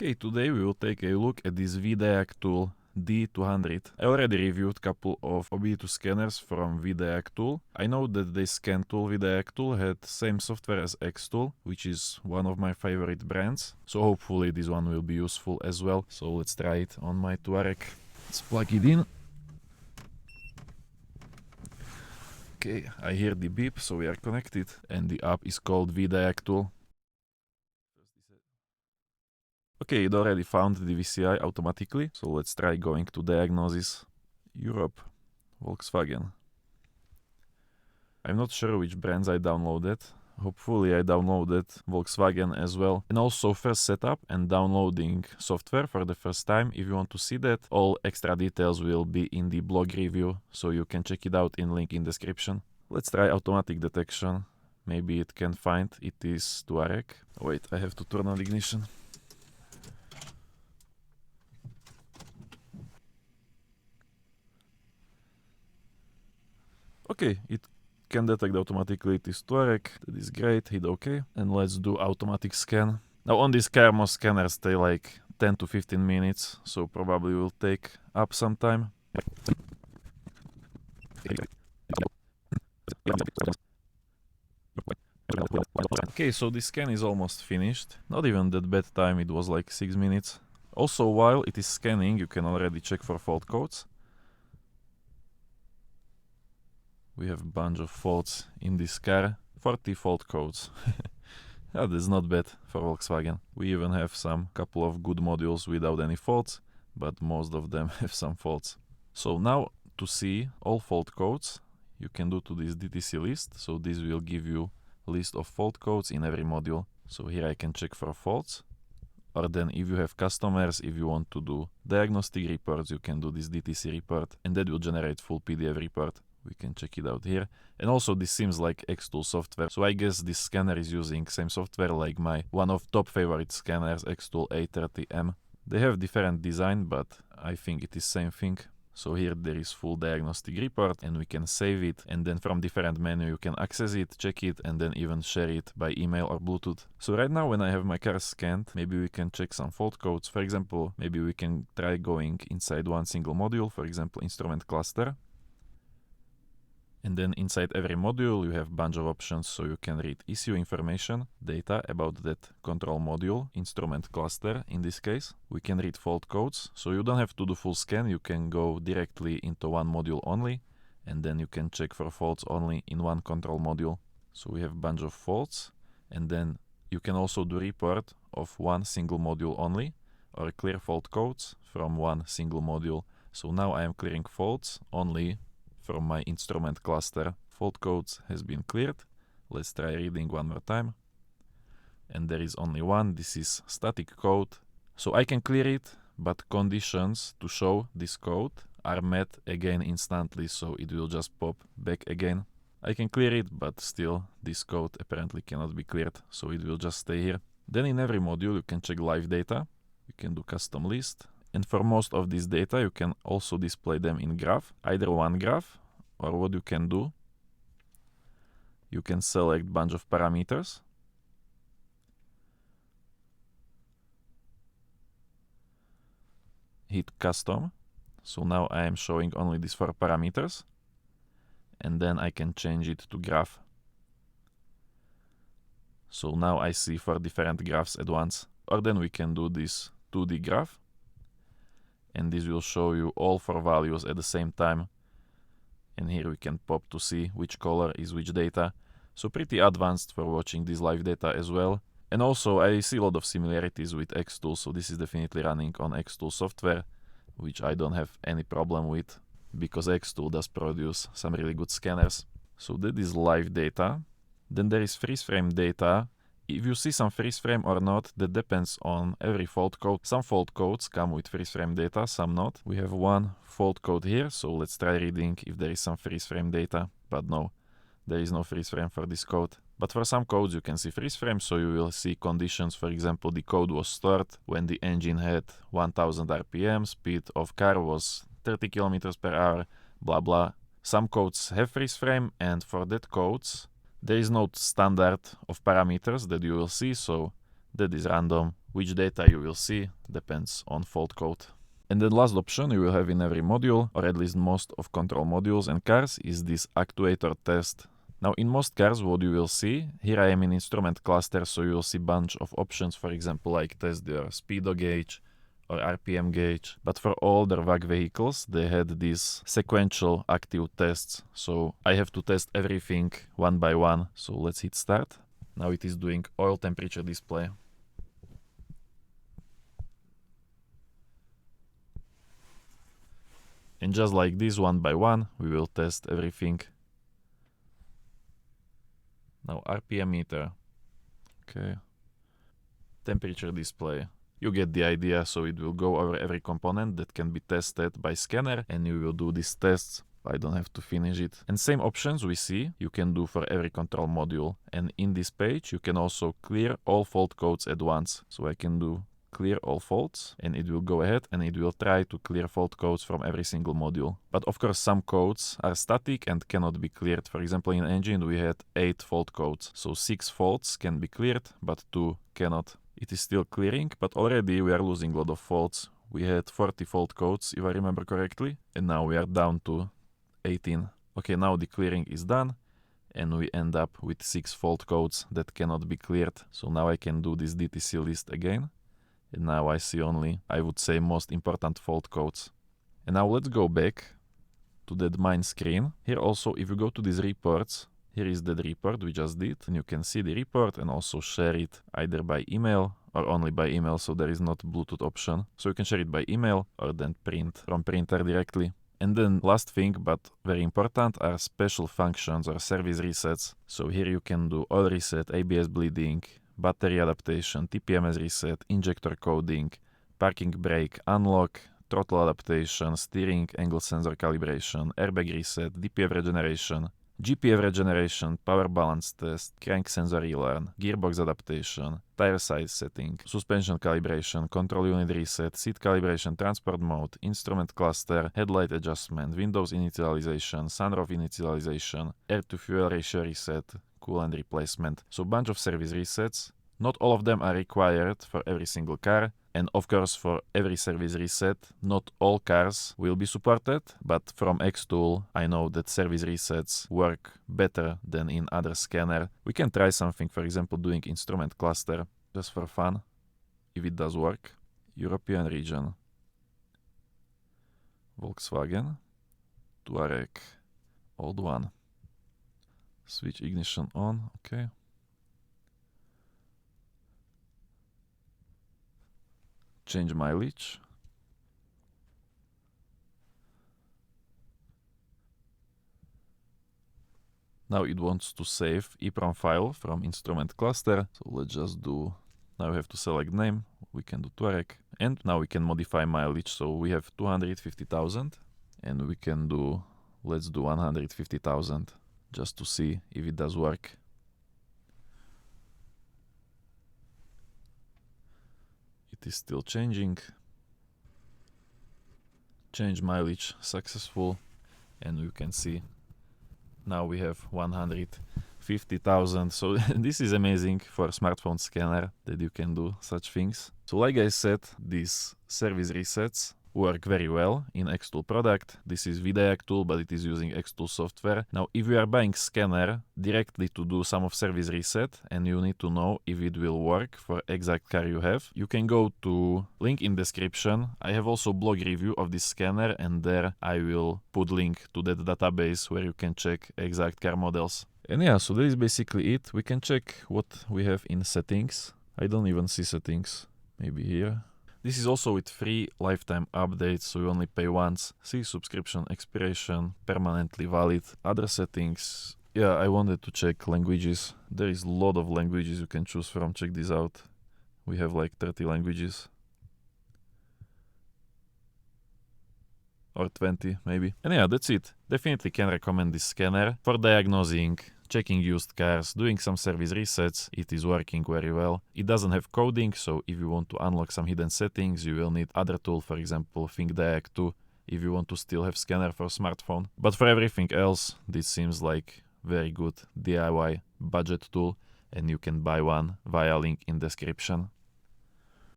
Okay, today we will take a look at this VDIAGTOOL D200. I already reviewed a couple of OB2 scanners from VDIAGTOOL. I know that the scan tool VDIAGTOOL had same software as Xtool, which is one of my favorite brands. So hopefully this one will be useful as well. So let's try it on my Touareg. Let's plug it in. Okay, I hear the beep, so we are connected, and the app is called VDIAGTOOL. Okay, it already found the VCI automatically, so let's try going to Diagnosis, Europe, Volkswagen. I'm not sure which brands I downloaded. Hopefully I downloaded Volkswagen as well. And also first setup and downloading software for the first time. If you want to see that, all extra details will be in the blog review, so you can check it out in link in description. Let's try automatic detection. Maybe it can find it is Touareg. Wait, I have to turn on ignition. Okay, it can detect automatically it is Touareg. That is great, hit OK. And let's do automatic scan. Now on this car, most scanners stay like 10 to 15 minutes, so probably will take up some time. Okay, so this scan is almost finished. Not even that bad time, it was like 6 minutes. Also, while it is scanning, you can already check for fault codes. We have a bunch of faults in this car, 40 fault codes. That is not bad for Volkswagen. We even have some couple of good modules without any faults, but most of them have some faults. So now to see all fault codes, you can do to this DTC list. So this will give you a list of fault codes in every module. So here I can check for faults. Or then if you have customers, if you want to do diagnostic reports, you can do this DTC report and that will generate full PDF report. We can check it out here. And also this seems like Xtool software. So I guess this scanner is using same software like my one of top favorite scanners, Xtool A30M. They have different design, but I think it is same thing. So here there is full diagnostic report and we can save it, and then from different menu you can access it, check it, and then even share it by email or Bluetooth. So right now when I have my car scanned, maybe we can check some fault codes. For example, maybe we can try going inside one single module, for example instrument cluster. And then inside every module you have a bunch of options, so you can read ECU information, data about that control module, instrument cluster in this case. We can read fault codes, so you don't have to do full scan, you can go directly into one module only, and then you can check for faults only in one control module. So we have a bunch of faults, and then you can also do report of one single module only, or clear fault codes from one single module. So now I am clearing faults only from my instrument cluster. Fault codes has been cleared. Let's try reading one more time. And there is only one. This is static code. So I can clear it, but conditions to show this code are met again instantly, so it will just pop back again. I can clear it, but still this code apparently cannot be cleared, so it will just stay here. Then in every module you can check live data. You can do custom list. And for most of this data, you can also display them in graph, either one graph, or what you can do, you can select a bunch of parameters. Hit custom. So now I am showing only these 4 parameters. And then I can change it to graph. So now I see 4 different graphs at once. Or then we can do this 2D graph. And this will show you all 4 values at the same time. And here we can pop to see which color is which data. So pretty advanced for watching this live data as well. And also I see a lot of similarities with Xtool, so this is definitely running on Xtool software, which I don't have any problem with, because Xtool does produce some really good scanners. So that is live data. Then there is freeze frame data. If you see some freeze frame or not, that depends on every fault code. Some fault codes come with freeze frame data, some not. We have one fault code here, so let's try reading if there is some freeze frame data. But no, there is no freeze frame for this code. But for some codes you can see freeze frame, so you will see conditions. For example, the code was stored when the engine had 1000 RPM, speed of car was 30 km per hour, blah blah. Some codes have freeze frame, and for that codes, there is no standard of parameters that you will see, so That is random. Which data you will see depends on fault code. And the last option you will have in every module, or at least most of control modules and cars, is this actuator test. Now in most cars what you will see, here I am in instrument cluster, so you will see bunch of options, for example like test your speedo gauge or RPM gauge. But for older VAG vehicles they had these sequential active tests, so I have to test everything one by one. So let's hit start. Now it is doing oil temperature display. And just like this, one by one, we will test everything. Now RPM meter. Okay. Temperature display. You get the idea, so it will go over every component that can be tested by scanner, and you will do these tests. I don't have to finish it. And same options we see you can do for every control module. And in this page you can also clear all fault codes at once. So I can do clear all faults, and it will go ahead and it will try to clear fault codes from every single module. But of course some codes are static and cannot be cleared. For example in engine we had 8 fault codes, so 6 faults can be cleared but 2 cannot. It is still clearing, but already we are losing a lot of faults. We had 40 fault codes if I remember correctly, and now we are down to 18. Okay, now the clearing is done and we end up with 6 fault codes that cannot be cleared. So now I can do this DTC list again. And now I see only, I would say, most important fault codes. And now let's go back to that mine screen. Here also, if you go to these reports, here is that report we just did. And you can see the report and also share it either by email or only by email. So there is not Bluetooth option. So you can share it by email or then print from printer directly. And then last thing, but very important, are special functions or service resets. So here you can do oil reset, ABS bleeding, battery adaptation, TPMS reset, injector coding, parking brake unlock, throttle adaptation, steering angle sensor calibration, airbag reset, DPF regeneration, GPF regeneration, power balance test, crank sensor relearn, gearbox adaptation, tire size setting, suspension calibration, control unit reset, seat calibration, transport mode, instrument cluster, headlight adjustment, windows initialization, sunroof initialization, air to fuel ratio reset, coolant replacement. So bunch of service resets. Not all of them are required for every single car. And of course for every service reset, not all cars will be supported. But from Xtool, I know that service resets work better than in other scanner. We can try something, for example doing instrument cluster, just for fun, if it does work. European region. Volkswagen. Touareg. Old one. Switch ignition on, okay. Change mileage. Now it wants to save EEPROM file from instrument cluster. So let's just do, now we have to select name. We can do Touareg. And now we can modify mileage. So we have 250,000 and we can do, let's do 150,000. Just to see if it does work. It is still changing. Change mileage successful, and you can see now we have 150,000. So this is amazing for a smartphone scanner that you can do such things. So like I said, these service resets work very well in Xtool product. This is VDIAGTOOL, but it is using Xtool software. Now, if you are buying scanner directly to do some of service reset and you need to know if it will work for exact car you have, you can go to link in description. I have also blog review of this scanner, and there I will put link to that database where you can check exact car models. And yeah, so that is basically it. We can check what we have in settings. I don't even see settings. Maybe here. This is also with free lifetime updates, so you only pay once. See subscription expiration, permanently valid. Other settings, yeah, I wanted to check languages. There is a lot of languages you can choose from. Check this out. We have like 30 languages. Or 20 maybe. And yeah, that's it. Definitely can recommend this scanner for diagnosing, checking used cars, doing some service resets. It is working very well. It doesn't have coding, so if you want to unlock some hidden settings, you will need other tool, for example VDIAGTOOL, if you want to still have scanner for smartphone. But for everything else, this seems like very good DIY budget tool. and you can buy one via link in description.